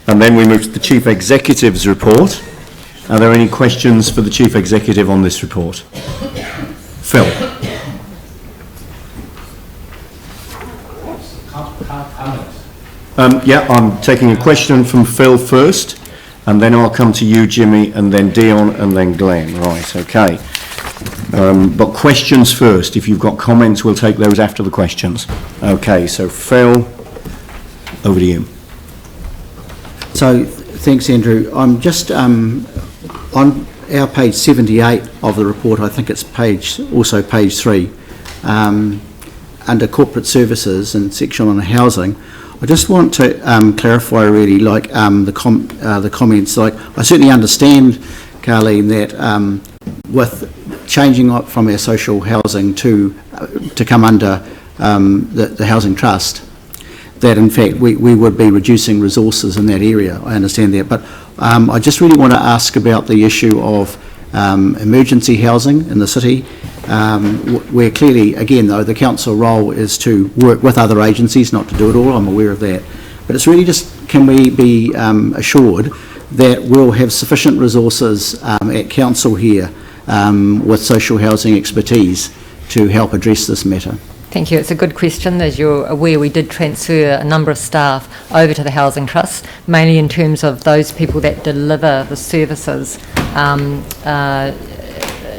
And then we move to the Chief Executive's report. Are there any questions for the Chief Executive on this report? Phil. Yeah, I'm taking a question from Phil first, and then I'll come to you, Jimmy, and then Dion, and then Glenn. Right, okay. But questions first. If you've got comments, we'll take those after the questions. Okay, so Phil, over to you. So, thanks, Andrew. I'm just on our page 78 of the report. I think it's page 3, under corporate services and section on housing. I just want to clarify really, like the comments. Like, I certainly understand, Carleen, that with changing from our social housing to come under the housing trust, that in fact we would be reducing resources in that area. I understand that, but I just really want to ask about the issue of emergency housing in the city, where clearly, again though, the council role is to work with other agencies, not to do it all. I'm aware of that, but it's really just, can we be assured that we'll have sufficient resources at council here with social housing expertise to help address this matter? Thank you. It's a good question. As you're aware, we did transfer a number of staff over to the Housing Trust, mainly in terms of those people that deliver the services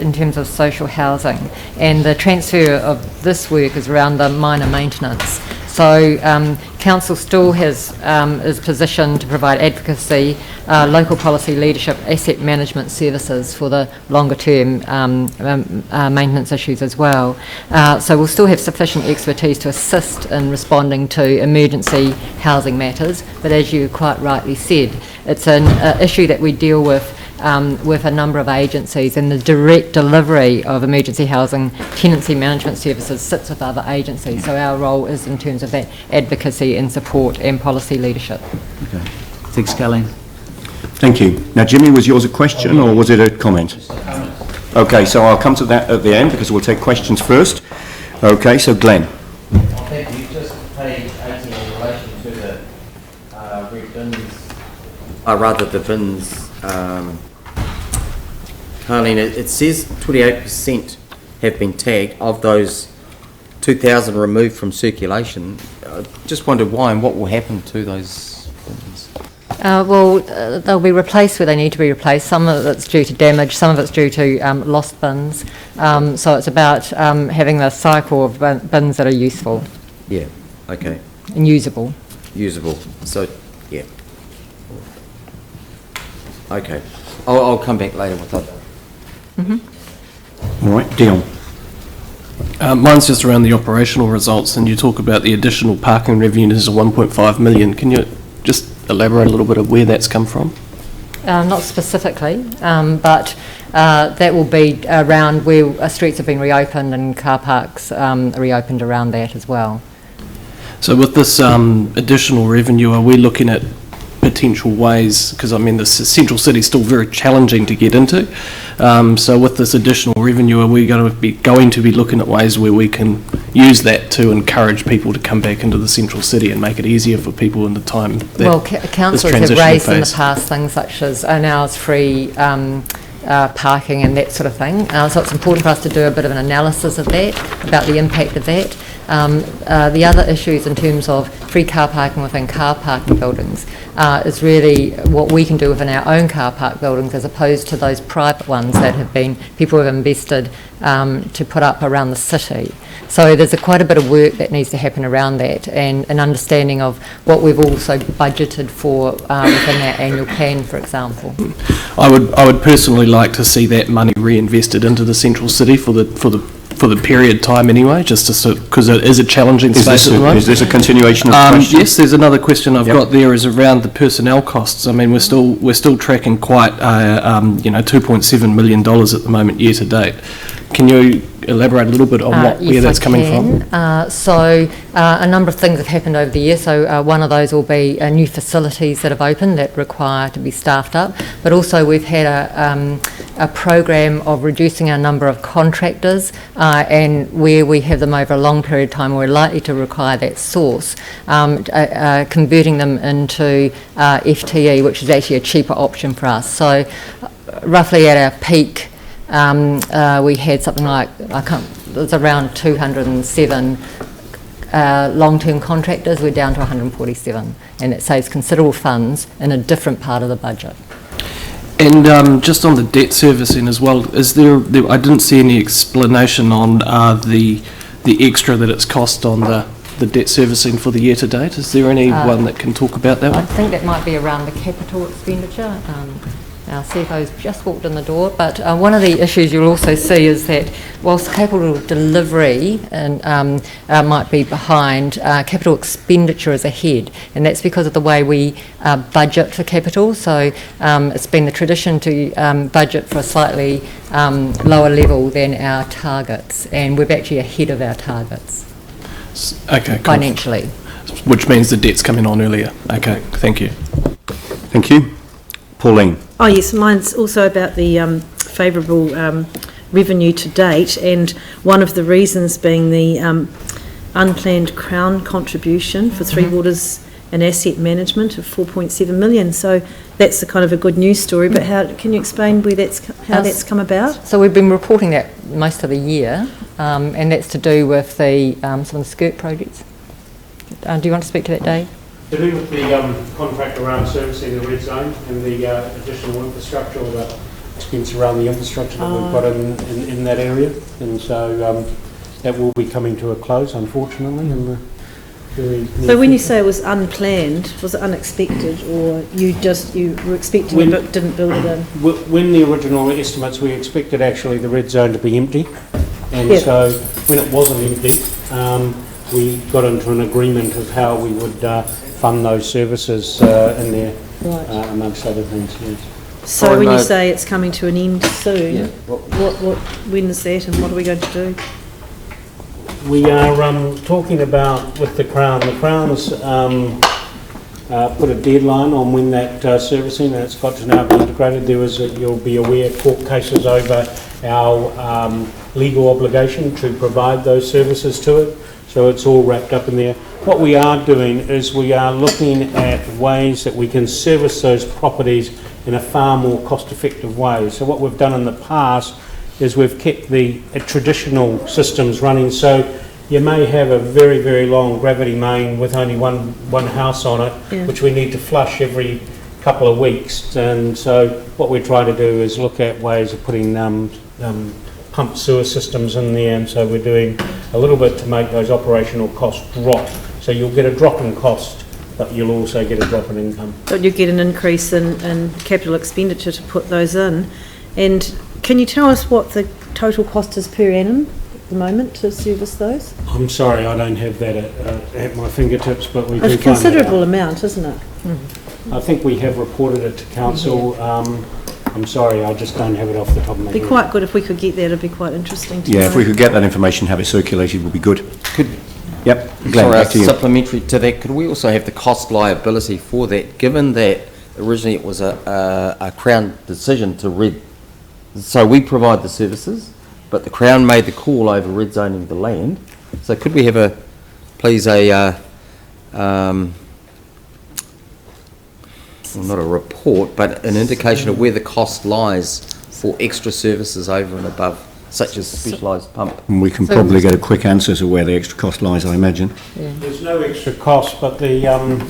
in terms of social housing. And the transfer of this work is around the minor maintenance. So council still is positioned to provide advocacy, local policy leadership, asset management services for the longer term maintenance issues as well. So we'll still have sufficient expertise to assist in responding to emergency housing matters, but as you quite rightly said, it's an issue that we deal with a number of agencies, and the direct delivery of emergency housing tenancy management services sits with other agencies. So our role is in terms of that advocacy and support and policy leadership. Okay. Thanks, Carleen. Thank you. Now, Jimmy, was yours a question or was it a comment? Okay, so I'll come to that at the end because we'll take questions first. Okay, so Glenn. Thank you. Just page 18 in relation to the red bins, rather the bins. Carleen, it says 28% have been tagged of those 2,000 removed from circulation. I just wondered why and what will happen to those bins. Well, they'll be replaced where they need to be replaced. Some of it's due to damage, some of it's due to lost bins. So it's about having the cycle of bins that are useful. Yeah, okay. And usable. Usable, so, yeah. Okay, I'll come back later with that. All right, Dion. Mine's just around the operational results, and you talk about the additional parking revenues of 1.5 million. Can you just elaborate a little bit of where that's come from? Not specifically, but that will be around where streets have been reopened and car parks reopened around that as well. So with this additional revenue, are we looking at potential ways, because I mean the central city is still very challenging to get into, so with this additional revenue, are we going to be looking at ways where we can use that to encourage people to come back into the central city and make it easier for people in the time that well, councillors have raised in the past things such as an hour's free parking and that sort of thing, so it's important for us to do a bit of an analysis of that, about the impact of that. The other issues in terms of free car parking within car parking buildings is really what we can do within our own car park buildings as opposed to those private ones that have been, people have invested to put up around the city. So there's quite a bit of work that needs to happen around that, and an understanding of what we've also budgeted for within our annual plan, for example. I would personally like to see that money reinvested into the central city for the period time anyway, just to because it is a challenging space at the moment. Is this a continuation of the question? Yes, there's another question I've got there is around the personnel costs. I mean, we're still tracking quite $2.7 million at the moment year to date. Can you elaborate a little bit on where that's coming from? So a number of things have happened over the year. So one of those will be new facilities that have opened that require to be staffed up. But also we've had a program of reducing our number of contractors, and where we have them over a long period of time, we're likely to require that source, converting them into FTE, which is actually a cheaper option for us. So roughly at our peak, we had something like, it was around 207 long-term contractors. We're down to 147, and it saves considerable funds in a different part of the budget. And just on the debt servicing as well, is there I didn't see any explanation on the extra that it's cost on the debt servicing for the year to date. Is there anyone that can talk about that I one? think that might be around the capital expenditure. Our CFO's just walked in the door, but one of the issues you'll also see is that whilst capital delivery might be behind, capital expenditure is ahead, and that's because of the way we budget for capital. So it's been the tradition to budget for a slightly lower level than our targets, and we're actually ahead of our targets. Okay, cool. Financially. Which means the debt's coming on earlier. Okay, thank you. Thank you. Pauline. Oh yes, mine's also about the favourable revenue to date, and one of the reasons being the unplanned Crown contribution for Three Waters and asset management of 4.7 million. So that's a kind of a good news story. But how can you explain where how that's come about? So we've been reporting that most of the year, and that's to do with the some of the skirt projects. Do you want to speak to that, Dave? To do with the contract around servicing the red zone and the additional infrastructure, or the expense around the infrastructure that we've got in that area, and so that will be coming to a close, unfortunately. In the very So when you say it was unplanned, was it unexpected, or you were expecting it but didn't build it in? when the original estimates, we expected actually the red zone to be empty, and so when it wasn't empty, we got into an agreement of how we would fund those services in there, amongst other things. Yes. So when you say it's coming to an end soon, when is that, and what are we going to do? We are talking about with the Crown. The Crown's put a deadline on when that servicing, and it's got to now be integrated. There was, you'll be aware, court cases over our legal obligation to provide those services to it. So it's all wrapped up in there. What we are doing is we are looking at ways that we can service those properties in a far more cost-effective way. So what we've done in the past is we've kept the traditional systems running. So you may have a very, very long gravity main with only one house on it, which we need to flush every couple of weeks. And so what we're trying to do is look at ways of putting pump sewer systems in there, and so we're doing a little bit to make those operational costs drop. So you'll get a drop in cost, but you'll also get a drop in income. But you get an increase in capital expenditure to put those in. And can you tell us what the total cost is per annum at the moment to service those? I'm sorry, I don't have that at my fingertips, but we do It's a find that considerable out. amount, isn't it? I think we have reported it to council. I'm sorry, I just don't have it off the top of my head. It'd be quite good if we could get that. It'd be quite interesting to know. Yeah, if we could get that information, have it circulated, would be good. Yep, Glenn, Sorry, back to you. supplementary to that, could we also have the cost liability for that, given that originally it was a Crown decision to so we provide the services, but the Crown made the call over red zoning the land. So could we have please well, not a report, but an indication of where the cost lies for extra services over and above, such as specialised pump? And we can probably get a quick answer to where the extra cost lies, I imagine. There's no extra cost, but the when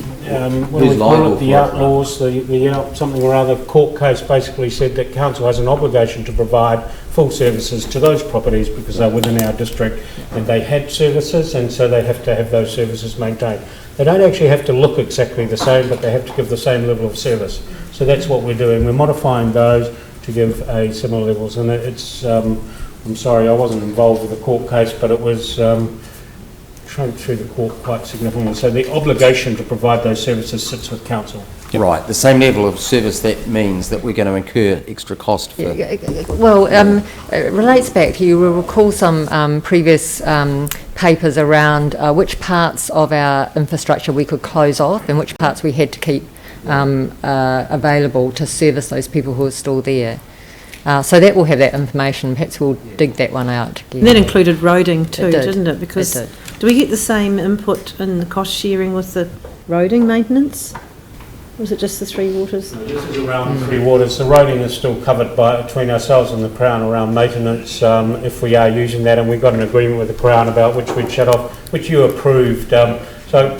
Who's we call liable it the for it, outlaws, the something or other court case basically said that council has an obligation to provide full services to those properties because they're within our district and they had services, and so they have to have those services maintained. They don't actually have to look exactly the same, but they have to give the same level of service. So that's what we're doing. We're modifying those to give a similar levels, and it's. I'm sorry, I wasn't involved with the court case, but it was trunk through the court quite significantly. So the obligation to provide those services sits with council. Yep. Right, the same level of service, that means that we're going to incur extra cost for... Well, it relates back, you will recall some previous papers around which parts of our infrastructure we could close off and which parts we had to keep available to service those people who are still there. So that will have that information. Perhaps we'll dig that one out again. And that included roading too, It did. didn't it? Because It do we get the same input in the cost sharing with the roading maintenance? Or was it just the Three Waters? This is around Three Waters. The roading is still covered between ourselves and the Crown around maintenance, if we are using that, and we've got an agreement with the Crown about which we'd shut off, which you approved. So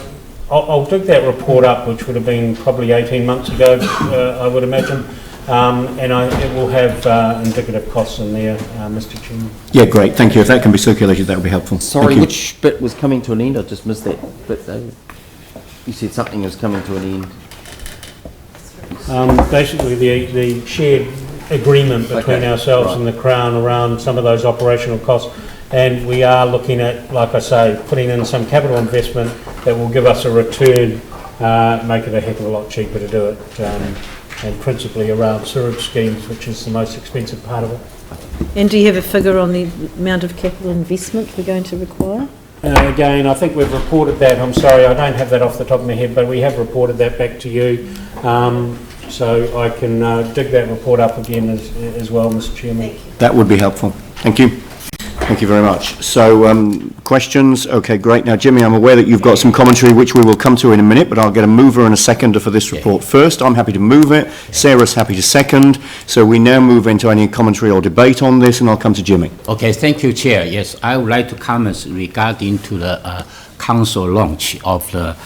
I'll dig that report up, which would have been probably 18 months ago, I would imagine, and it will have indicative costs in there, Mr. Chairman. Yeah, great, thank you. If that can be circulated, that would be helpful. Sorry, Thank you. which bit was coming to an end? I just missed that bit, David. You said something was coming to an end. Basically, the shared agreement between Okay, ourselves right. and the Crown around some of those operational costs. And we are looking at, like I say, putting in some capital investment that will give us a return, make it a heck of a lot cheaper to do it, and principally around sewage schemes, which is the most expensive part of it. And do you have a figure on the amount of capital investment we're going to require? Again, I think we've reported that. I'm sorry, I don't have that off the top of my head, but we have reported that back to you. So I can dig that report up again as well, Mr. Chairman. That would be helpful. Thank you. Thank you very much. So, questions? Okay, great. Now, Jimmy, I'm aware that you've got some commentary which we will come to in a minute, but I'll get a mover and a seconder for this report first. I'm happy to move it. Sarah's happy to second. So we now move into any commentary or debate on this, and I'll come to Jimmy. Okay, thank you, Chair. Yes, I would like to comment regarding to the council launch of the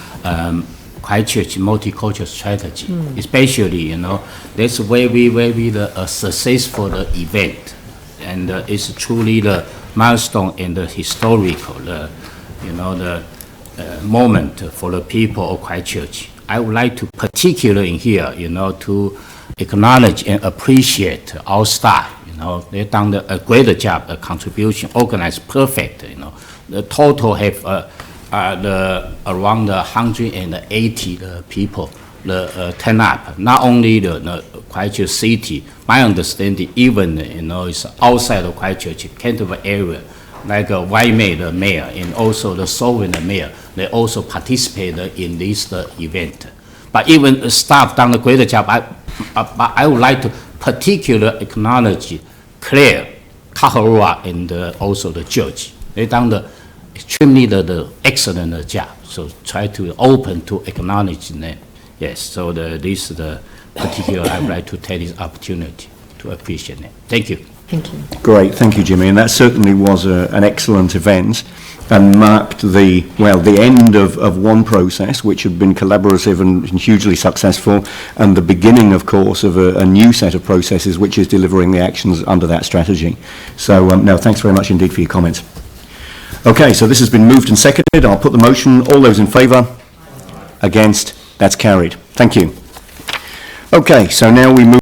Christchurch multicultural strategy, especially, that's very the successful event, and it's truly the milestone and the historical, the moment for the people of Christchurch. I would like to particularly in here, to acknowledge and appreciate our staff. They've done a great job, a contribution, organized perfect. The total have around 180 people turn up. Not only the Christchurch city, my understanding even it's outside of Christchurch, Canterbury area, like Waimea the mayor and also the Sovereign the mayor, they also participate in this event. But even staff done a great job. I would like to particularly acknowledge Claire, Kaharua, and also the judge. They done extremely the excellent job. So try to open to acknowledge them. Yes, so this is the particular I would like to take this opportunity to appreciate it. Thank you. Thank you. Great, thank you, Jimmy. And that certainly was an excellent event and marked the end of one process, which had been collaborative and hugely successful, and the beginning, of course, of a new set of processes, which is delivering the actions under that strategy. So, no, thanks very much indeed for your comments. Okay, so this has been moved and seconded. I'll put the motion. All those in favour? Against? That's carried. Thank you. Okay, so now we move